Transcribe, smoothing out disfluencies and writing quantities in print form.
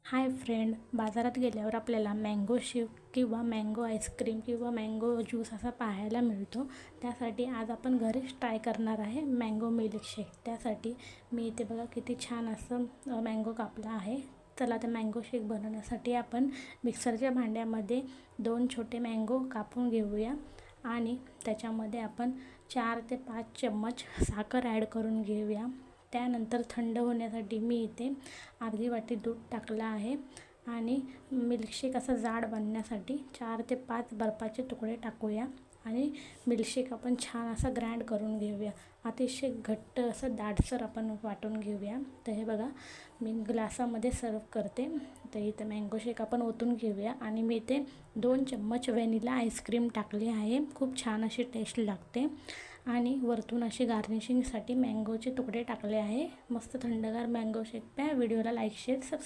Hi friend, बाजारात गेल्यावर आपल्याला मँगो शेक किंवा मँगो आईस्क्रीम किंवा मँगो ज्यूस असा पाहायला मिळतो। त्यासाठी आज आपण घरीच ट्राय करणार आहे मँगो मिल्कशेक। त्यासाठी मी इथे बघा किती छान असं मँगो कापला आहे। चला तर मँगो शेक बनवण्यासाठी आपण मिक्सरच्या भांड्यामध्ये 2 छोटे मँगो कापून घेऊया आणि त्याच्यामध्ये आपण 4 ते 5 चम्मच साखर ॲड करून घेऊया। त्यानंतर थंड होण्यासाठी मी इथे अर्धी वाटी दूध टाकलं आहे आणि मिल्कशेक असं जाड बनण्यासाठी 4 ते 5 बर्फाचे तुकडे टाकूया आणि मिल्कशेक आपण छान असं ग्राइंड करून घेऊया। अतिशय घट्ट असं दाटसर आपण वाटून घेऊया। तर हे बघा मी ग्लासामध्ये सर्व करते। तर इथे मँगो शेक आपण ओतून घेऊया आणि मी इथे 2 चम्मच व्हॅनिला आईस्क्रीम टाकली आहे। खूप छान अशी टेस्ट लागते आणि वरतून अशी गार्निशिंगसाठी मँगोचे तुकडे टाकले आहे। मस्त थंडगार मँगो शेक प्या। व्हिडिओला लाईक शेअर सबस्क्राईब